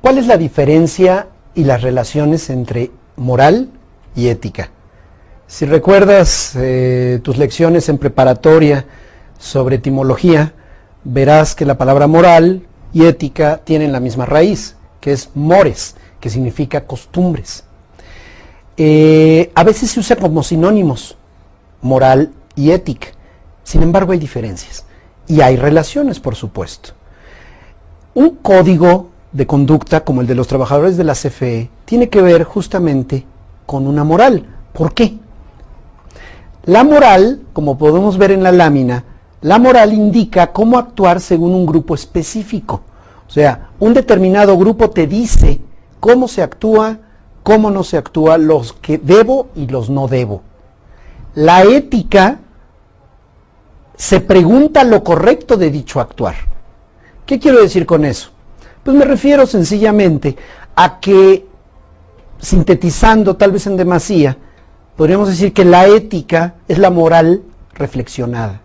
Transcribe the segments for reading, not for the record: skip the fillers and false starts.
¿Cuál es la diferencia y las relaciones entre moral y ética? Si recuerdas tus lecciones en preparatoria sobre etimología, verás que la palabra moral y ética tienen la misma raíz, que es mores, que significa costumbres. A veces se usa como sinónimos, moral y ética. Sin embargo, hay diferencias y hay relaciones, por supuesto. Un código de conducta como el de los trabajadores de la CFE tiene que ver justamente con una moral. ¿Por qué? La moral, como podemos ver en la lámina, la moral indica cómo actuar según un grupo específico. O sea, un determinado grupo te dice cómo se actúa, cómo no se actúa, los que debo y los no debo. La ética se pregunta lo correcto de dicho actuar. ¿Qué quiero decir con eso? Pues me refiero sencillamente a que, sintetizando tal vez en demasía, podríamos decir que la ética es la moral reflexionada.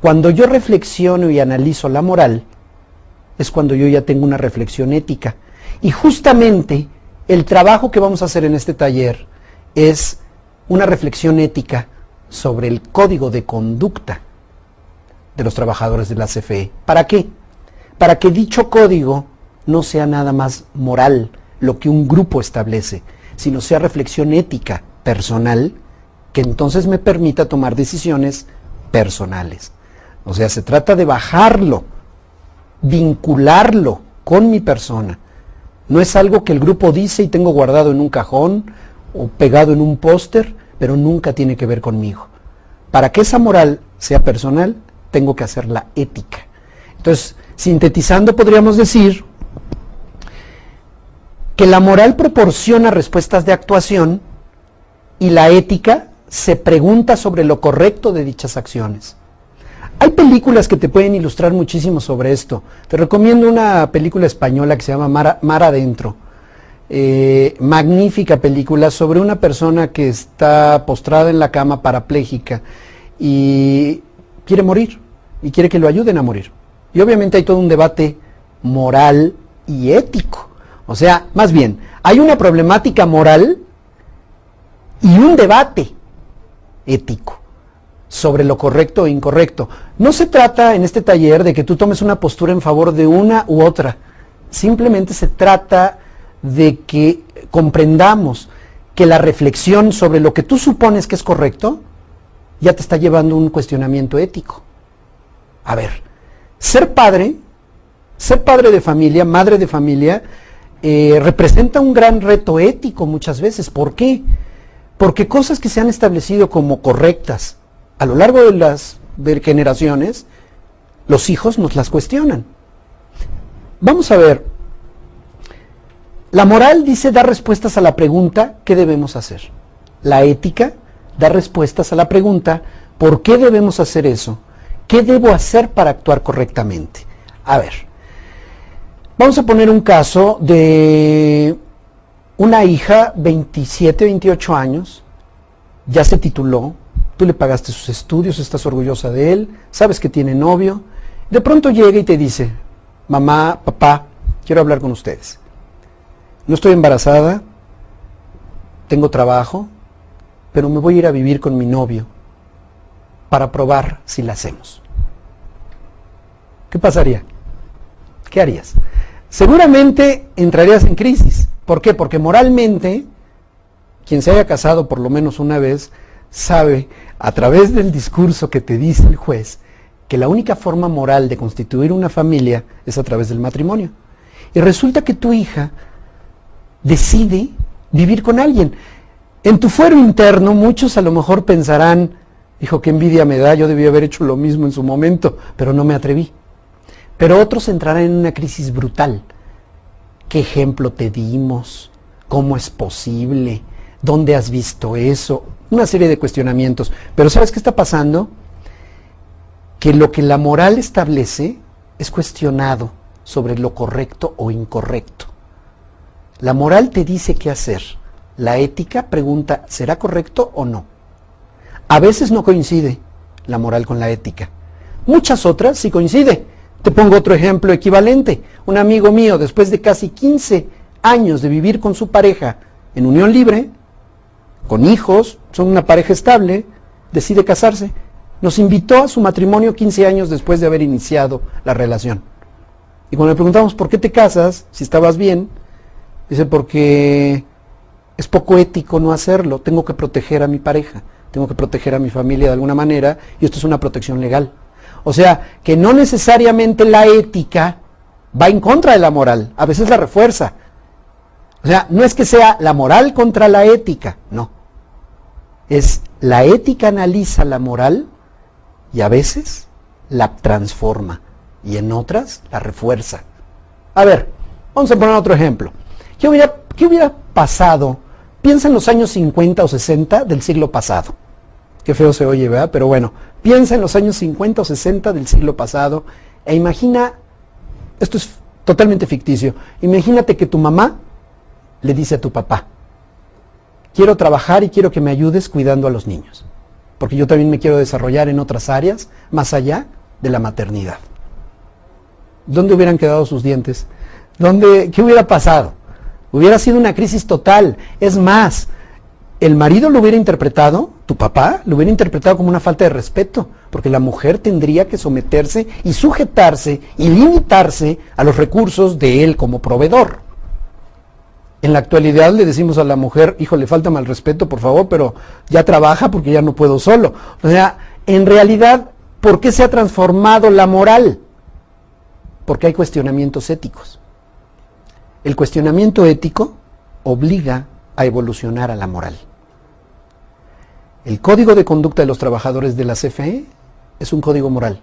Cuando yo reflexiono y analizo la moral, es cuando yo ya tengo una reflexión ética. Y justamente el trabajo que vamos a hacer en este taller es una reflexión ética sobre el código de conducta de los trabajadores de la CFE. ¿Para qué? Para que dicho código no sea nada más moral, lo que un grupo establece, sino sea reflexión ética personal, que entonces me permita tomar decisiones personales. O sea, se trata de bajarlo, vincularlo con mi persona. No es algo que el grupo dice y tengo guardado en un cajón o pegado en un póster, pero nunca tiene que ver conmigo. Para que esa moral sea personal, tengo que hacerla ética. Entonces, sintetizando, podríamos decir que la moral proporciona respuestas de actuación y la ética se pregunta sobre lo correcto de dichas acciones. Hay películas que te pueden ilustrar muchísimo sobre esto. Te recomiendo una película española que se llama Mar Adentro. Magnífica película sobre una persona que está postrada en la cama parapléjica y quiere morir y quiere que lo ayuden a morir. Y obviamente hay todo un debate moral y ético. O sea, más bien, hay una problemática moral y un debate ético sobre lo correcto e incorrecto. No se trata en este taller de que tú tomes una postura en favor de una u otra. Simplemente se trata de que comprendamos que la reflexión sobre lo que tú supones que es correcto ya te está llevando a un cuestionamiento ético. A ver, ser padre de familia, madre de familia, representa un gran reto ético muchas veces. ¿Por qué? Porque cosas que se han establecido como correctas a lo largo de las generaciones, los hijos nos las cuestionan. Vamos a ver. La moral dice dar respuestas a la pregunta ¿qué debemos hacer? La ética da respuestas a la pregunta ¿por qué debemos hacer eso? ¿Qué debo hacer para actuar correctamente? A ver, vamos a poner un caso de una hija, 27, 28 años, ya se tituló, tú le pagaste sus estudios, estás orgullosa de él, sabes que tiene novio, de pronto llega y te dice, mamá, papá, quiero hablar con ustedes. No estoy embarazada, tengo trabajo, pero me voy a ir a vivir con mi novio para probar si la hacemos. ¿Qué pasaría? ¿Qué harías? Seguramente entrarías en crisis. ¿Por qué? Porque moralmente, quien se haya casado por lo menos una vez, sabe, a través del discurso que te dice el juez, que la única forma moral de constituir una familia es a través del matrimonio. Y resulta que tu hija decide vivir con alguien. En tu fuero interno, muchos a lo mejor pensarán, hijo, qué envidia me da, yo debí haber hecho lo mismo en su momento, pero no me atreví. Pero otros entrarán en una crisis brutal. ¿Qué ejemplo te dimos? ¿Cómo es posible? ¿Dónde has visto eso? Una serie de cuestionamientos. Pero ¿sabes qué está pasando? Que lo que la moral establece es cuestionado sobre lo correcto o incorrecto. La moral te dice qué hacer. La ética pregunta, ¿será correcto o no? A veces no coincide la moral con la ética. Muchas otras sí coincide. Te pongo otro ejemplo equivalente. Un amigo mío, después de casi 15 años de vivir con su pareja en unión libre, con hijos, son una pareja estable, decide casarse. Nos invitó a su matrimonio 15 años después de haber iniciado la relación. Y cuando le preguntamos, ¿por qué te casas? Si estabas bien, dice, porque es poco ético no hacerlo. Tengo que proteger a mi pareja, tengo que proteger a mi familia de alguna manera, y esto es una protección legal. O sea, que no necesariamente la ética va en contra de la moral, a veces la refuerza. O sea, no es que sea la moral contra la ética, no. Es la ética analiza la moral y a veces la transforma y en otras la refuerza. A ver, vamos a poner otro ejemplo. ¿Qué hubiera pasado? Piensa en los años 50 o 60 del siglo pasado. Qué feo se oye, ¿verdad? Pero bueno, piensa en los años 50 o 60 del siglo pasado e imagina, esto es totalmente ficticio, imagínate que tu mamá le dice a tu papá, quiero trabajar y quiero que me ayudes cuidando a los niños, porque yo también me quiero desarrollar en otras áreas más allá de la maternidad. ¿Dónde hubieran quedado sus dientes? ¿Qué hubiera pasado? Hubiera sido una crisis total. Es más, el marido lo hubiera interpretado, tu papá lo hubiera interpretado como una falta de respeto, porque la mujer tendría que someterse y sujetarse y limitarse a los recursos de él como proveedor. En la actualidad le decimos a la mujer, hijo, le falta mal respeto, por favor, pero ya trabaja porque ya no puedo solo. O sea, en realidad, ¿por qué se ha transformado la moral? Porque hay cuestionamientos éticos. El cuestionamiento ético obliga a evolucionar a la moral. El código de conducta de los trabajadores de la CFE es un código moral.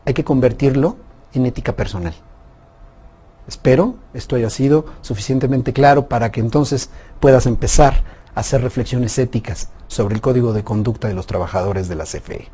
Hay que convertirlo en ética personal. Espero esto haya sido suficientemente claro para que entonces puedas empezar a hacer reflexiones éticas sobre el código de conducta de los trabajadores de la CFE.